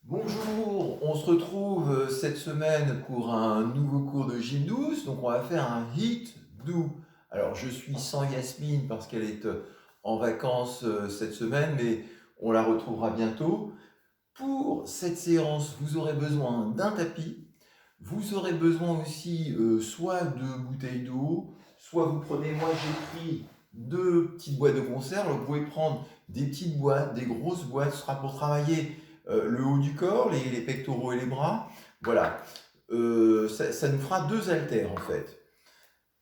Bonjour, on se retrouve cette semaine pour un nouveau cours de gym douce. Donc on va faire un HIIT doux. Alors je suis sans Yasmine parce qu'elle est en vacances cette semaine, mais on la retrouvera bientôt. Pour cette séance, vous aurez besoin d'un tapis. Vous aurez besoin aussi soit de bouteilles d'eau, soit vous prenez, moi j'ai pris deux petites boîtes de conserve. Vous pouvez prendre des petites boîtes, des grosses boîtes, ce sera pour travailler le haut du corps, les pectoraux et les bras. Voilà, ça nous fera deux haltères en fait.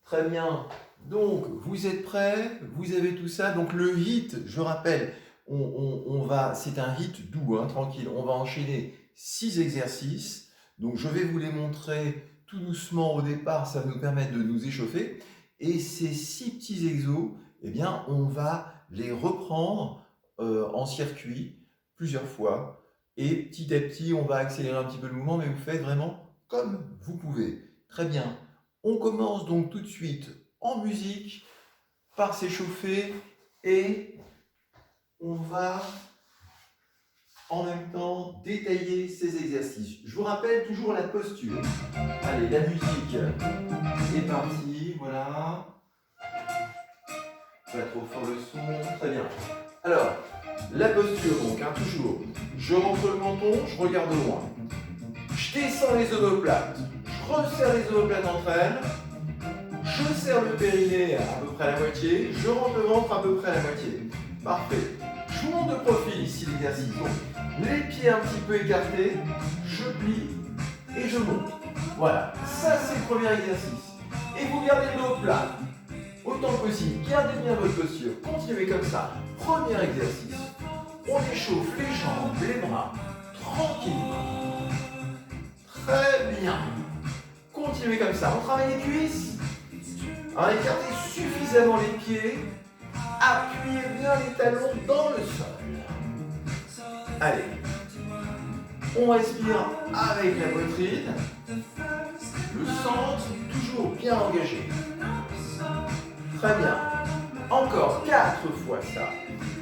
Très bien, donc vous êtes prêts, vous avez tout ça. Donc le HIIT, je rappelle, c'est un HIIT doux, hein, tranquille. On va enchaîner 6 exercices. Donc je vais vous les montrer tout doucement au départ, ça va nous permettre de nous échauffer. Et ces 6 petits exos, eh bien, on va les reprendre en circuit plusieurs fois. Et petit à petit, on va accélérer un petit peu le mouvement, mais vous faites vraiment comme vous pouvez. Très bien. On commence donc tout de suite en musique par s'échauffer et on va en même temps détailler ces exercices. Je vous rappelle toujours la posture. Allez, la musique est partie, voilà. Pas trop fort le son, très bien. Alors, la posture donc, hein, toujours. Je rentre le menton, je regarde loin. Je descends les omoplates, je resserre les omoplates entre elles. Je serre le périnée à peu près à la moitié, je rentre le ventre à peu près à la moitié. Parfait. Je monte de profil ici l'exercice. Donc, les pieds un petit peu écartés, je plie et je monte. Voilà, ça c'est le premier exercice. Et vous gardez le dos plat, autant que possible. Gardez bien votre posture, continuez comme ça. Premier exercice. On échauffe les jambes, les bras, tranquillement. Très bien. Continuez comme ça. On travaille les cuisses. Alors, écartez suffisamment les pieds, appuyez bien les talons dans le sol. Allez, on respire avec la poitrine, le centre toujours bien engagé. Très bien. Encore 4 fois ça.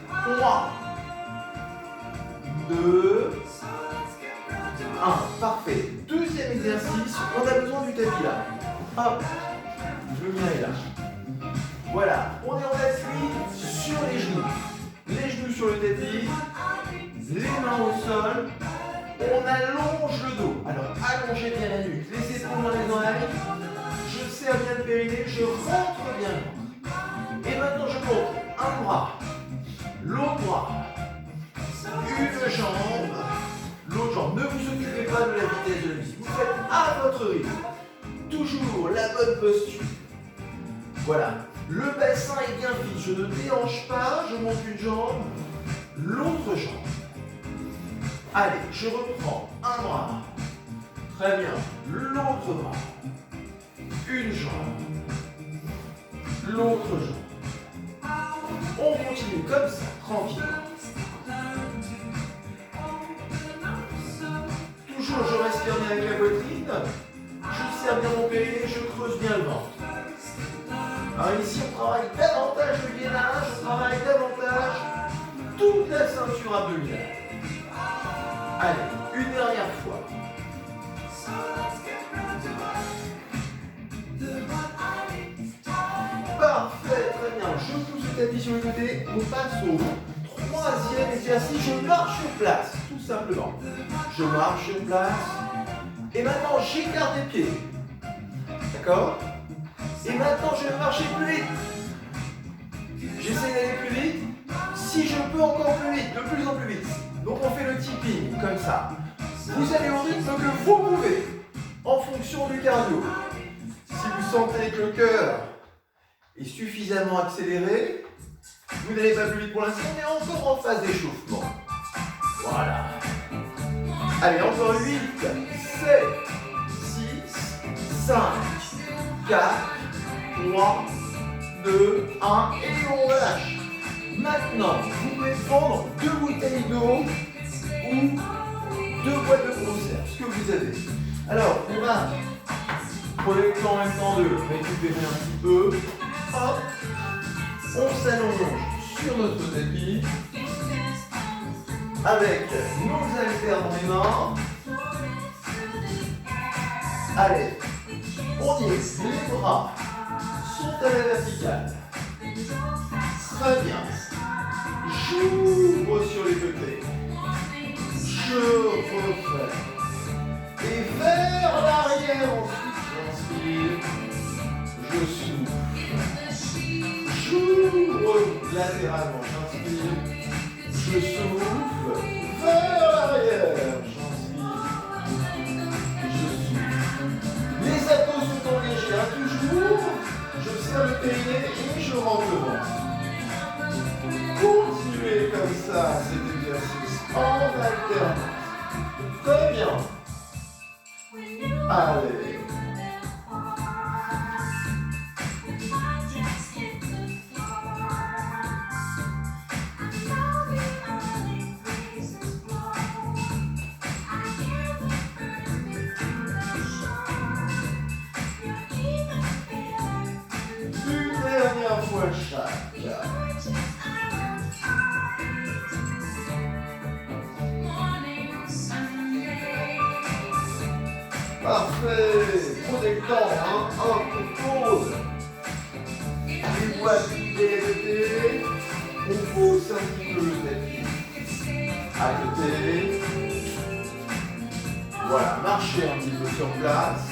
3, 2, 1. Parfait. Deuxième exercice, on a besoin du tapis là. Hop. Le mien est là. Voilà, on est en appui sur les genoux. Les genoux sur le tapis, les mains au sol. On allonge le dos. Alors allongez bien la nuque, les épaules dans les oreilles. Je serre bien le périnée, je rentre bien le ventre. Et maintenant je monte un bras, l'autre bras, une jambe, l'autre jambe. Ne vous occupez pas de la vitesse de la musique. Vous faites à votre rythme. Toujours la bonne posture. Voilà, le bassin est bien vide, je ne déhanche pas, je monte une jambe, l'autre jambe. Allez, je reprends un bras, très bien, l'autre bras, une jambe, l'autre jambe. On continue comme ça, tranquillement. Toujours je respire bien avec la poitrine, je serre bien mon périnée, je creuse bien le ventre. Alors ici, on travaille davantage le gainage, on travaille davantage toute la ceinture abdominale. Allez, une dernière fois. Parfait, très bien. Je pousse le tapis sur le côté, on passe au troisième exercice. Je marche sur place, tout simplement. Je marche sur place. Et maintenant, j'écarte les pieds. D'accord ? Et maintenant, je vais marcher plus vite. J'essaie d'aller plus vite. Si je peux encore plus vite, de plus en plus vite. Donc on fait le tipping, comme ça. Vous allez au rythme que vous pouvez, en fonction du cardio. Si vous sentez que le cœur est suffisamment accéléré, vous n'allez pas plus vite pour l'instant, on est encore en phase d'échauffement. Voilà. Allez, encore 8, 7, 6, 5, 4, 3, 2, 1, et on relâche. Maintenant, vous pouvez prendre 2 bouteilles d'eau ou 2 boîtes de conserve, ce que vous avez. Alors, on va prendre le temps en même temps de récupérer un petit peu. Hop, on s'allonge sur notre tapis. avec nos haltères dans les mains. Allez, on y est, les bras sont à la verticale. Très bien. J'ouvre sur les côtés. Je refais. Et vers l'arrière ensuite, j'inspire. Je souffle. J'ouvre latéralement, j'inspire. Je souffle. Vers l'arrière, j'inspire. Je souffle. Les abdos sont engagés, hein, toujours. Je serre le périnée et je rentre devant. Continuez comme ça cet exercice en alternance. Très bien. Allez. Une dernière fois chaque. Parfait. Prenez le temps, hein. Hop, pause. Les doigts pieds. On pousse un petit peu le tapis. À côté. Voilà, marchez un petit peu sur place.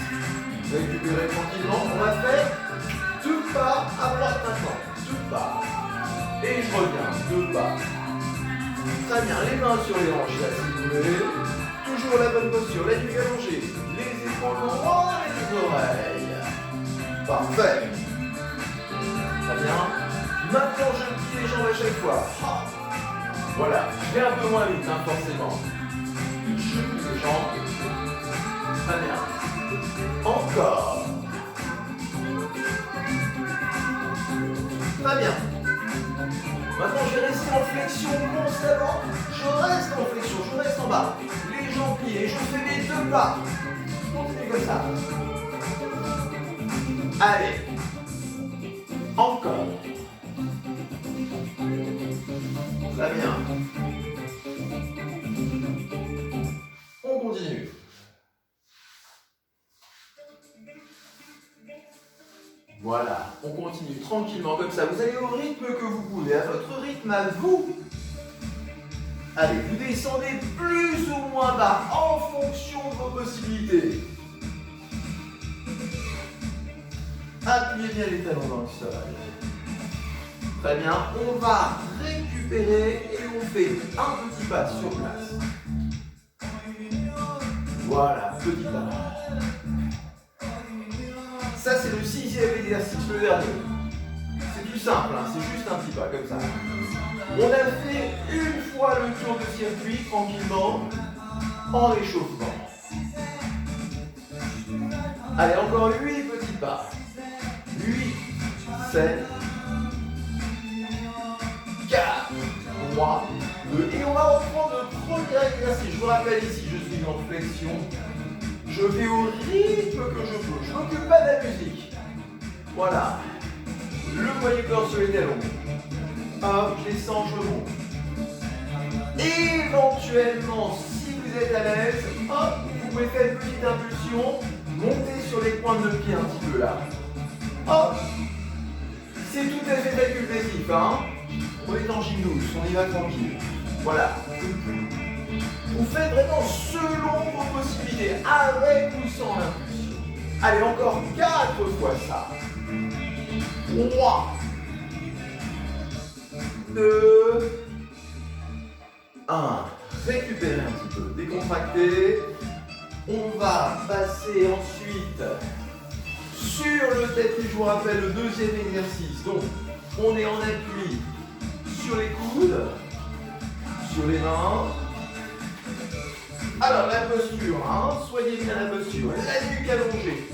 Récupérez tranquillement. On va faire 2 pas à droite maintenant. 2 pas. Et je reviens. 2 pas. Très bien. Les mains sur les hanches là si vous voulez. Toujours la bonne posture. La nuque allongée. Les épaules droites et les oreilles. Parfait. Très bien. Maintenant, je plie les jambes à chaque fois. Voilà. Je vais un peu moins vite, hein, forcément. Je plie les jambes. Très bien. Encore. Très bien. Maintenant, je vais rester en flexion constamment. Je reste en flexion, je reste en bas. Les jambes pliées, je fais les 2 pas. Continuez comme ça. Allez. Encore. Très bien. On continue. Voilà, on continue tranquillement comme ça. Vous allez au rythme que vous pouvez, à votre rythme à vous. Allez, vous descendez plus ou moins bas en fonction de vos possibilités. Appuyez bien les talons dans le sol. Très bien, on va récupérer et on fait un petit pas sur place. Voilà, petit pas. Ça, c'est le 6e exercice, le dernier. C'est tout simple, hein, c'est juste un petit pas comme ça. On a fait une fois le tour de circuit tranquillement en échauffement. Allez, encore 8 petits pas. 8, 7, 4, 3, 2. Et on va reprendre le premier exercice. Je vous rappelle ici, je suis en flexion. Je vais au rythme que je peux. Je ne m'occupe pas de la musique. Voilà. Le poignet corps sur les talons. Hop, je descends, je monte. Éventuellement, si vous êtes à l'aise, hop, vous pouvez faire une petite impulsion. Montez sur les pointes de pied un petit peu là. Hop. C'est tout à fait facultatif, hein. On est en gymnase, on y va tranquille. Voilà. Vous faites vraiment selon vos possibilités, avec ou sans l'impulsion. Allez, encore 4 fois ça. 3, 2, 1. Récupérez un petit peu, décontractez. On va passer ensuite sur le tapis, je vous rappelle, le 2e exercice. Donc, on est en appui sur les coudes, sur les mains. Alors, la posture, hein, soyez bien la posture. La nuque allongée,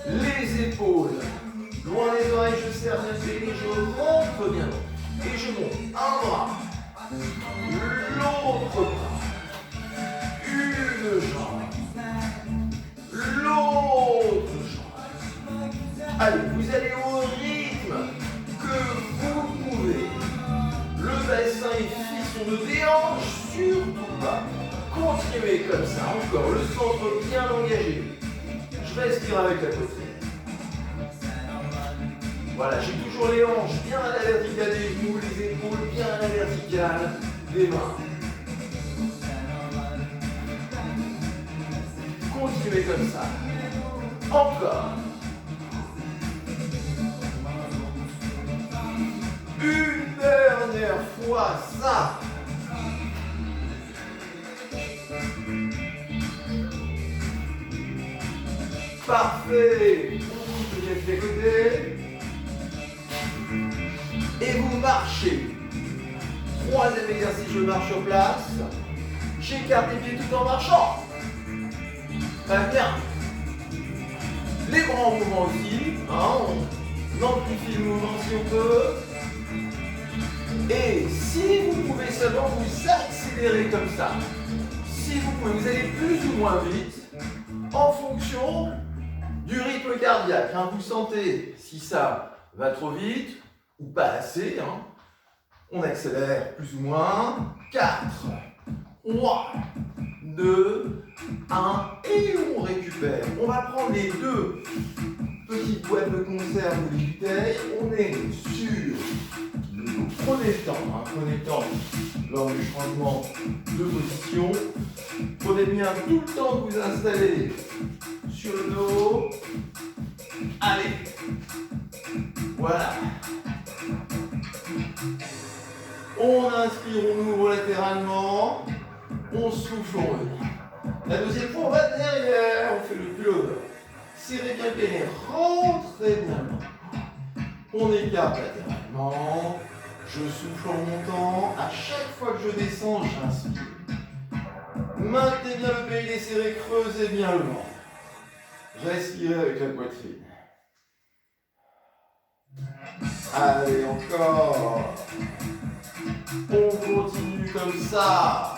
les épaules, loin les oreilles, je serre bien serré, je rentre bien. Et je monte un bras, l'autre bras, une jambe, l'autre jambe. Allez, vous allez au rythme que vous pouvez. Le bassin est fixe, on ne déhanche pas. Continuez comme ça, encore, le centre bien engagé. Je respire avec la poitrine. Voilà, j'ai toujours les hanches bien à la verticale des genoux, les épaules bien à la verticale des mains. Continuez comme ça. Encore. Une dernière fois, ça. Parfait. On bouge de côté. Et vous marchez. Troisième exercice, je marche sur place. J'écarte les pieds tout en marchant. Très bien. Les bras en mouvement aussi. On amplifie le mouvement si on peut. Et si vous pouvez seulement vous accélérer comme ça. Si vous pouvez, vous allez plus ou moins vite en fonction du rythme cardiaque. Vous sentez si ça va trop vite ou pas assez. On accélère plus ou moins. 4, 3, 2, 1 et on récupère. On va prendre les deux petites boîtes de conserve ou des bouteilles. On est sur le dos. Prenez le temps, prenez le temps lors du changement de position. Prenez bien tout le temps de vous installer sur le dos. Allez, voilà. On inspire, on ouvre latéralement. On souffle, on revient. La deuxième fois, on va derrière, on fait le pullover. Serrez bien le périnée, rentrez bien le main. On écarte latéralement. Je souffle en montant. À chaque fois que je descends, j'inspire. Maintenez bien le périnée serré, creusez bien le ventre. Respirez avec la poitrine. Allez, encore. On continue comme ça.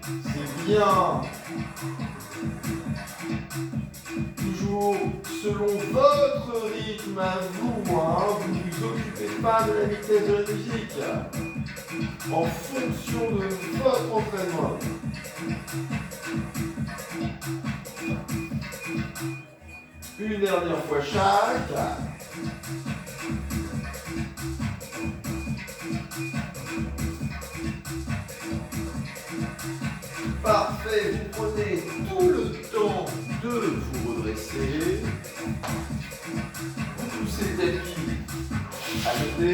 C'est bien. Toujours selon votre rythme à vous. Vous ne vous occupez pas de la vitesse de la musique. En fonction de votre entraînement. Une dernière fois chaque. Parfait, vous prenez tout le temps de vous redresser. Vous poussez le tapis à côté.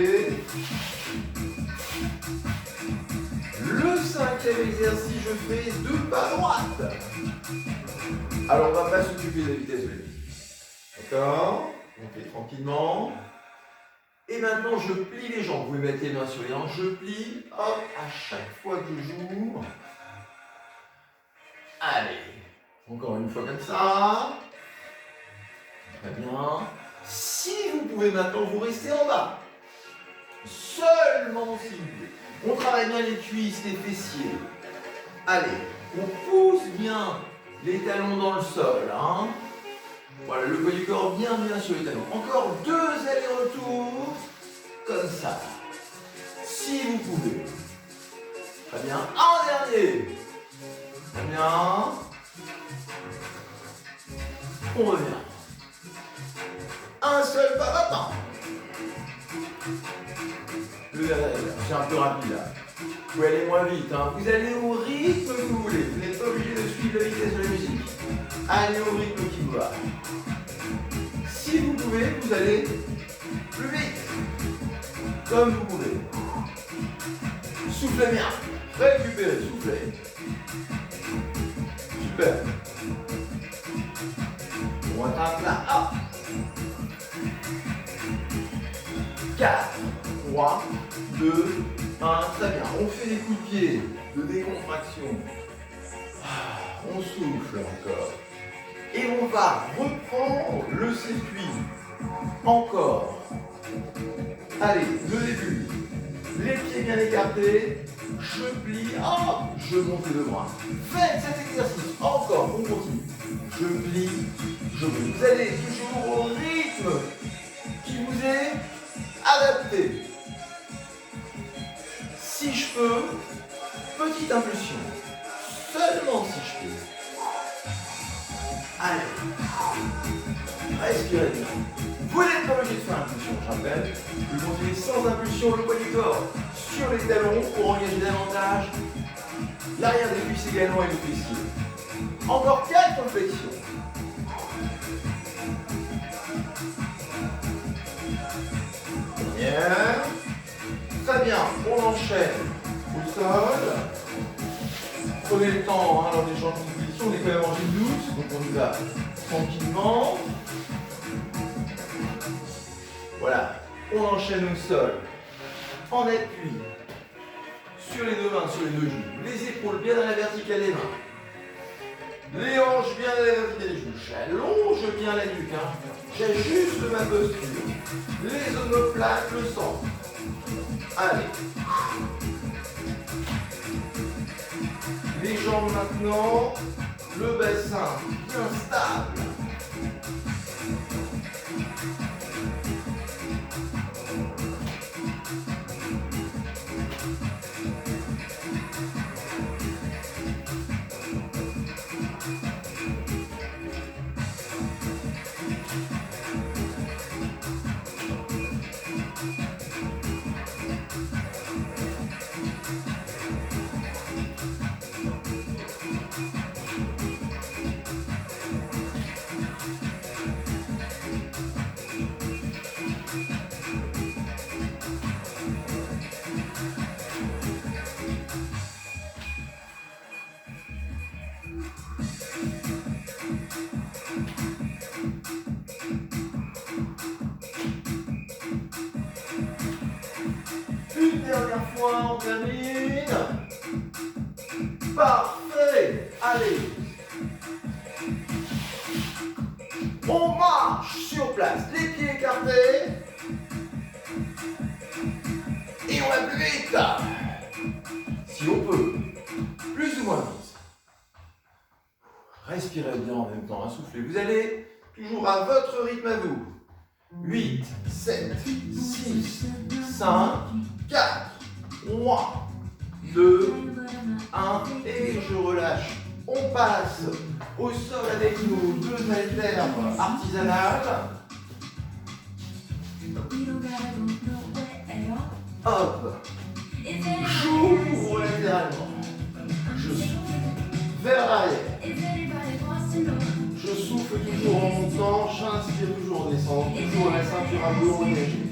Le cinquième exercice, je fais 2 pas à droite. Alors, on ne va pas s'occuper de la vitesse de la musique. D'accord? On fait tranquillement. Et maintenant, je plie les jambes. Vous pouvez mettre les mains sur les hanches. Je plie, hop, à chaque fois que j'ouvre. Allez, encore une fois comme ça. Très bien. Si vous pouvez maintenant, vous restez en bas. Seulement si vous voulez. On travaille bien les cuisses, les fessiers. Allez, on pousse bien les talons dans le sol. Voilà, le poids du corps bien sur les talons. Encore 2 allers-retours. Comme ça. Si vous pouvez. Très bien. Un dernier. Très bien. On revient. Un seul pas maintenant. C'est un peu rapide là. Vous pouvez aller moins vite. Vous allez au rythme que vous voulez. Vous n'êtes pas obligé de suivre la vitesse de la musique. Allez au rythme qui vous va. Si vous pouvez, vous allez plus vite. Comme vous voulez. Soufflez bien. Récupérez, soufflez. Super. On rattrape là. Hop. 4, 3, 2, 1. Très bien. On fait des coups de pied de décontraction. On souffle encore. Et on va reprendre le circuit. Encore. Allez, le début. Les pieds bien écartés. Je plie. Hop, je monte les deux bras. Faites cet exercice. Encore, on continue. Je plie, je plie. Vous allez toujours au rythme qui vous est adapté. Si je peux, Petite impulsion. Seulement si je peux. Allez. Respirez bien. Vous n'êtes pas obligé de faire impulsion, je rappelle. Vous continuez sans impulsion le poids du corps sur les talons pour engager davantage l'arrière des cuisses également et le fessier. Encore 4 flexions. Bien. Très bien, on enchaîne au sol. Prenez le temps lors des changements de position, on est quand même en gym douce, donc on y va tranquillement. Voilà, on enchaîne au sol, en appui, sur les deux mains, sur les deux genoux, les épaules bien à la verticale des mains, les hanches bien à la verticale des genoux, j'allonge bien la nuque, j'ajuste ma posture, les omoplates, le centre. Allez. Les jambes maintenant, le bassin bien stable. Une dernière fois, on termine. Parfait. Allez. On marche sur place, les pieds écartés. Et on va plus vite. Si on peut. Plus ou moins vite. Respirez bien en même temps, soufflez. Vous allez toujours à votre rythme à vous. 8, 7, 6, 5, 4, 3, 2, 1 et je relâche. On passe au sol avec nos deux haltères artisanales. Hop. J'ouvre latéralement. Je souffle vers l'arrière. Je souffle toujours en montant, j'inspire toujours en descendant, toujours la ceinture à dos engagée.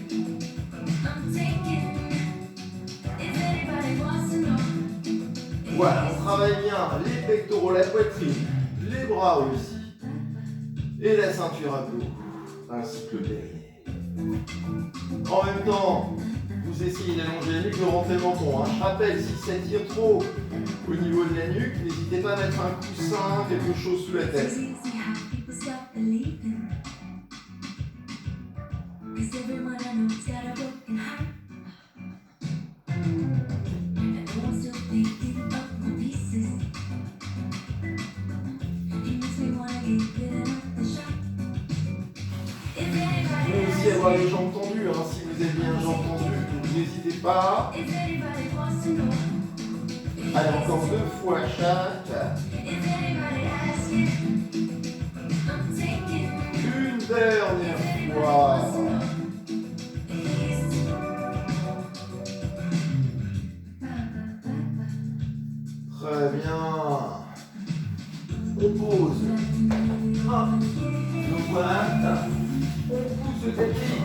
Voilà, on travaille bien les pectoraux, la poitrine, les bras aussi, et la ceinture à dos, ainsi que le périnée. En même temps, vous essayez d'allonger la nuque, de rentrer le menton. Je rappelle, si ça tire trop au niveau de la nuque, n'hésitez pas à mettre un coussin, quelque chose sous la tête. Vous pouvez aussi avoir les jambes tendues, si vous avez bien les jambes tendues, n'hésitez pas. Allez, encore 2 fois chaque. Une dernière fois. Très bien. On pose. Hop. Nos boîtes. On pousse le tapis.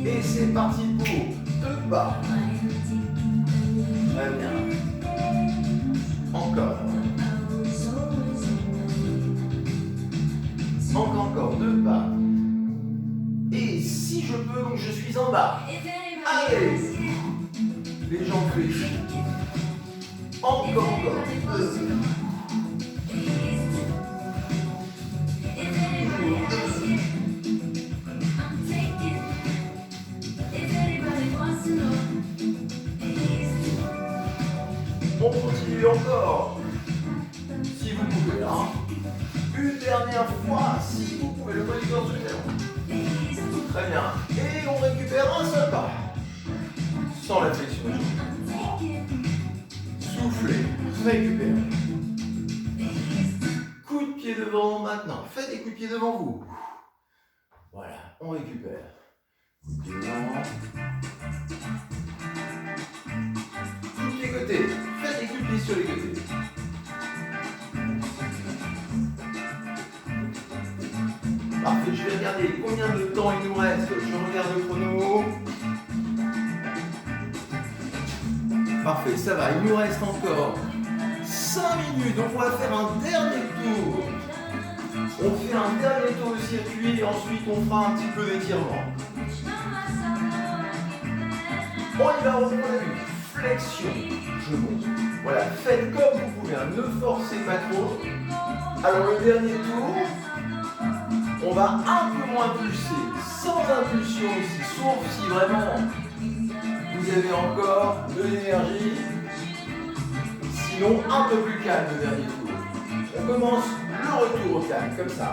Et c'est parti pour 2 pas. Très bien. Encore. Encore 2 pas. Et si je peux, donc je suis en bas. Allez. Les jambes fléchies. Encore. 2. On continue encore, si vous pouvez. Une dernière fois, si vous pouvez, le poids du corps sur les talons. Très bien. Et on récupère un seul pas, sans la flexion. Récupérez. Coup de pied devant maintenant. Faites des coups de pied devant vous. Voilà, on récupère. Coup de pied devant. Coup de pied côté. Faites des coups de pied sur les côtés. Parfait, je vais regarder combien de temps il nous reste. Je regarde le chrono. Parfait, ça va, il nous reste encore 5 minutes, donc on va faire un dernier tour. On fait un dernier tour de circuit et ensuite on fera un petit peu d'étirement. On y va, on a vu. Flexion, je monte. Voilà, faites comme vous pouvez, hein, ne forcez pas trop. Alors le dernier tour, on va un peu moins pulser, sans impulsion ici, sauf si vraiment vous avez encore de l'énergie. Sinon, un peu plus calme le dernier tour. On commence le retour au calme, comme ça.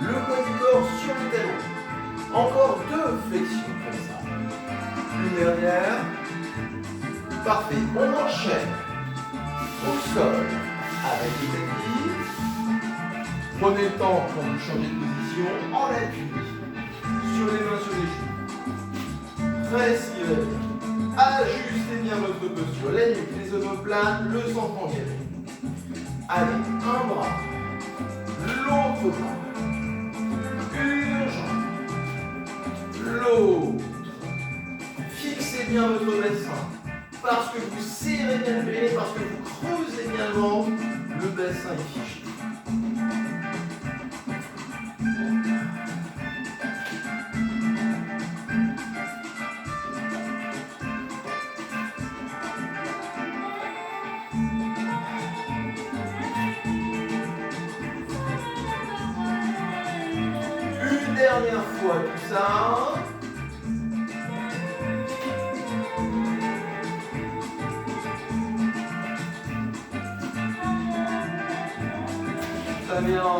Le poids du corps sur le talon. Encore 2 flexions, comme ça. Une dernière. Parfait. On enchaîne au sol avec les tapis. Prenez le temps quand vous changez de position, en appui. Sur les mains, sur les genoux. Respirez bien. Ajustez bien votre posture. La nuque, les omoplates, le centre engagé. Allez, un bras, l'autre bras. Une jambe, l'autre. Fixez bien votre bassin. Parce que vous serrez bien le périnée, parce que vous creusez bien le ventre, le bassin est figé. Dernière fois tout ça. Très bien.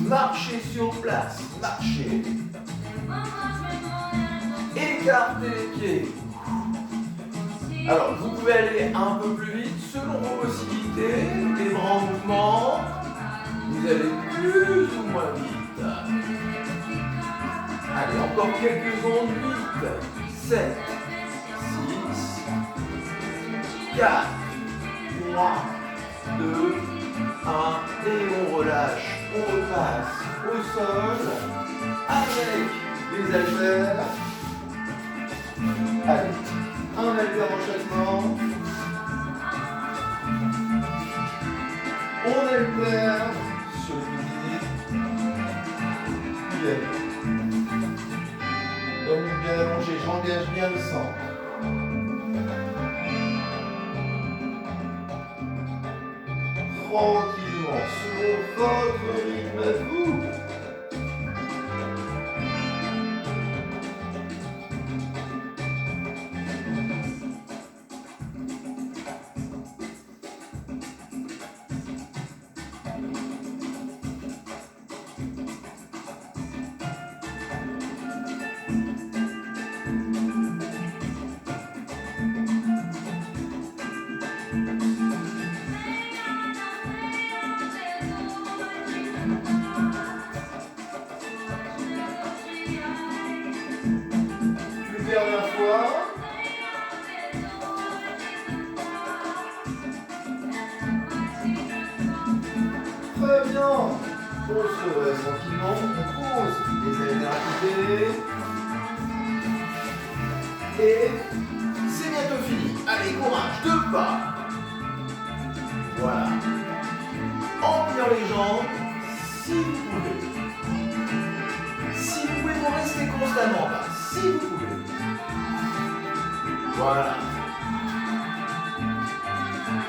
Marchez sur place, marchez. Écartez les pieds. Alors, vous pouvez aller un peu plus vite selon vos possibilités, les bras en mouvement. Vous allez plus ou moins vite. Allez, encore quelques secondes. 8, 7, 6, 4, 3, 2, 1. Et on relâche. On repasse au sol avec les haltères. Allez. Un haltère dans chaque main. On alterne sur les pieds. Bien. Donne bien allongé, j'engage bien le centre. Tranquillement, selon votre rythme à vous. Dernière fois. Très bien. On se reste tranquillement. On pose les haltères à côté. Et c'est bientôt fini. Allez, courage, 2 pas. Voilà. En pliant les jambes, si vous pouvez. Si vous pouvez, vous restez constamment là. Si vous pouvez. Voilà.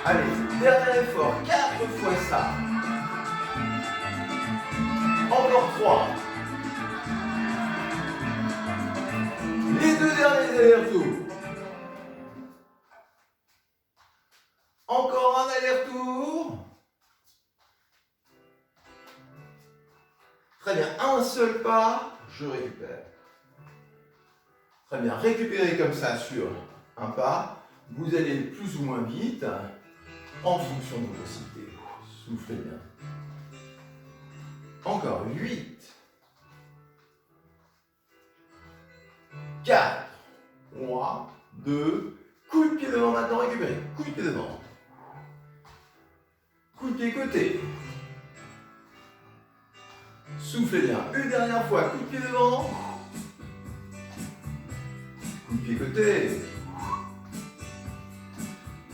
Allez, dernier effort, 4 fois ça. Encore 3. Les 2 derniers allers-retours. Encore un aller-retour. Très bien, un seul pas, je récupère. Très bien, récupérez comme ça sur un pas. Vous allez plus ou moins vite en fonction de vos possibilités. Soufflez bien. Encore 8, 4, 3, 2, coup de pied devant maintenant, récupérez. Coup de pied devant. Coup de pied côté. Soufflez bien. Une dernière fois, coup de pied devant. Coup de pied côté.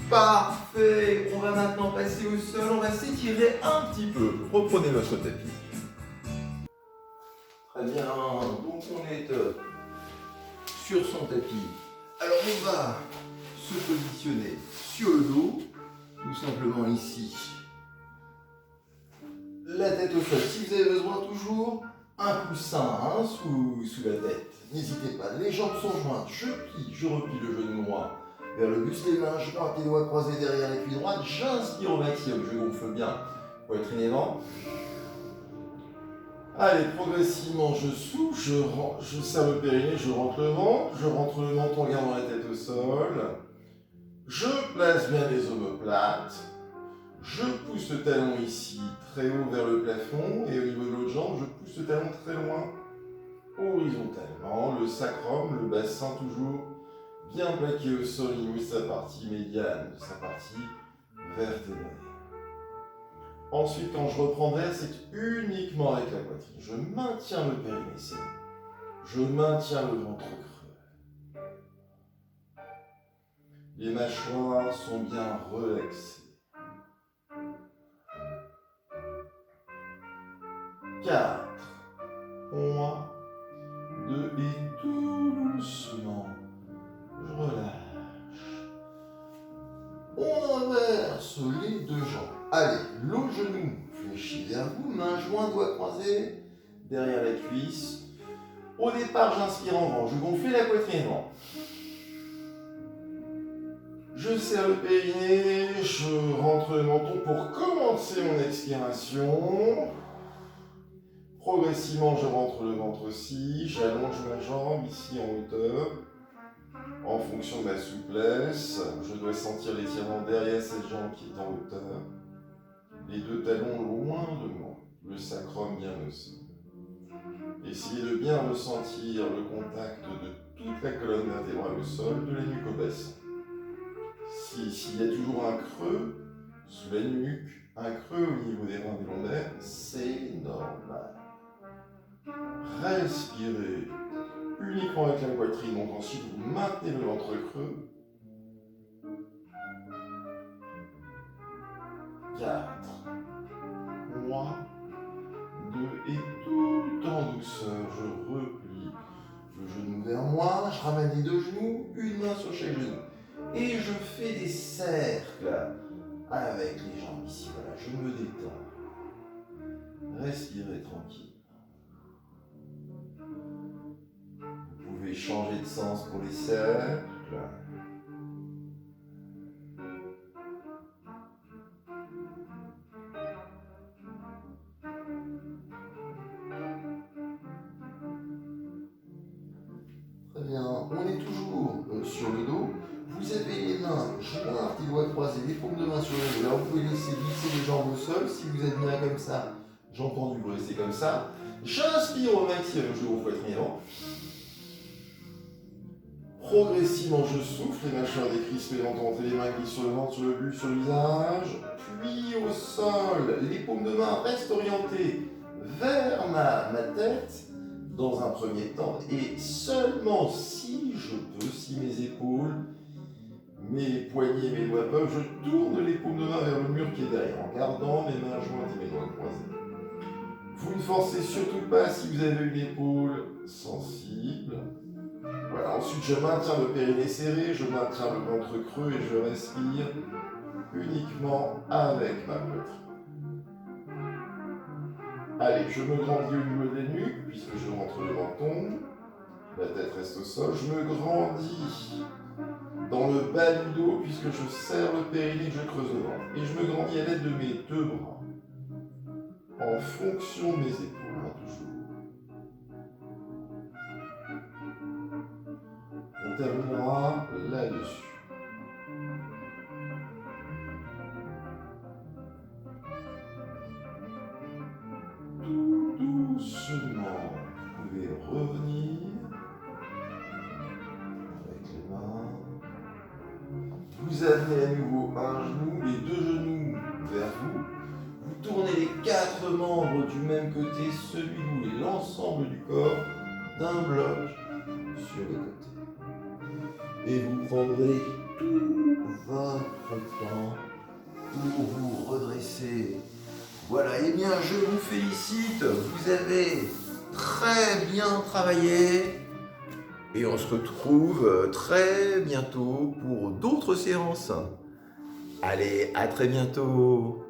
Parfait. On va maintenant passer au sol. On va s'étirer un petit peu. Reprenez votre tapis. Très bien. Donc on est sur son tapis. Alors on va se positionner sur le dos. Tout simplement ici. La tête au sol. Si vous avez besoin toujours, un coussin sous la tête. N'hésitez pas. Les jambes sont jointes. Je plie, je replie le genou droit vers le buste, les mains jointes, les doigts croisés derrière les cuisses droites. J'inspire au maximum. Je gonfle bien. Poitrine et ventre. Allez, progressivement, je souffle, je serre le périnée, je rentre le ventre en gardant la tête au sol. Je place bien les omoplates. Je pousse le talon ici très haut vers le plafond et au niveau de l'autre jambe, je pousse le talon très loin horizontalement. Le sacrum, le bassin toujours bien plaqué au sol, au niveau de sa partie médiane, de sa partie vertébrale. Ensuite, quand je reprends l'air, c'est uniquement avec la poitrine. Je maintiens le périnée serré. Je maintiens le ventre creux. Les mâchoires sont bien relaxées. 4, 3, 2 et tout doucement, je relâche. On inverse les deux jambes. Allez, l'autre genou fléchit vers vous, main jointe, doigts croisés derrière la cuisse. Au départ, j'inspire en grand, je gonfle la poitrine en grand. Je serre le périnée, je rentre le menton pour commencer mon expiration. Progressivement, je rentre le ventre aussi, j'allonge ma jambe ici en hauteur. En fonction de ma souplesse, je dois sentir l'étirement derrière cette jambe qui est en hauteur. Les deux talons loin de moi, le sacrum bien osseux. Essayez de bien ressentir le contact de toute la colonne vertébrale au sol, de la nuque au bassin. S'il y a toujours un creux sous la nuque, un creux au niveau des reins des lombaires, c'est normal. Respirez uniquement avec la poitrine, donc ensuite vous maintenez le ventre creux. 4, 3, 2 et tout en douceur, je replie le genou vers moi, je ramène les deux genoux, une main sur chaque genou. Et je fais des cercles avec les jambes ici, voilà, je me détends. Respirez tranquille. Vous pouvez changer de sens pour les cercles. Très bien, on est toujours sur le dos. Vous avez les mains jointes, les doigts croisés, les paumes de main sur le dos. Là, vous pouvez laisser glisser les jambes au sol. Si vous êtes bien comme ça, j'ai entendu vous rester comme ça. J'inspire au maximum, je gonfle poitrine avant. Progressivement, je souffle, les mâchoires décrispées, l'entente, les mains glissent sur le ventre, sur le buste, sur le visage. Puis au sol, les paumes de main restent orientées vers ma tête dans un premier temps. Et seulement si je peux, si mes épaules, mes poignets, mes doigts peuvent, je tourne les paumes de main vers le mur qui est derrière, en gardant mes mains jointes et mes doigts croisés. Vous ne forcez surtout pas si vous avez une épaule sensible. Voilà, ensuite je maintiens le périnée serré, je maintiens le ventre creux et je respire uniquement avec ma poitrine. Allez, je me grandis au niveau des nuques, puisque je rentre le menton, la tête reste au sol, je me grandis dans le bas du dos, puisque je serre le périnée, je creuse le ventre. Et je me grandis à l'aide de mes deux bras, en fonction de mes épaules, toujours. on terminera là-dessus. Tout doucement, vous pouvez revenir avec les mains. Vous amenez à nouveau un genou, les deux genoux vers vous. Vous tournez les quatre membres du même côté, celui de vous et l'ensemble du corps d'un bloc sur les côtés. Et vous prendrez tout votre temps pour vous redresser. Voilà, et bien je vous félicite, vous avez très bien travaillé et on se retrouve très bientôt pour d'autres séances. Allez, à très bientôt.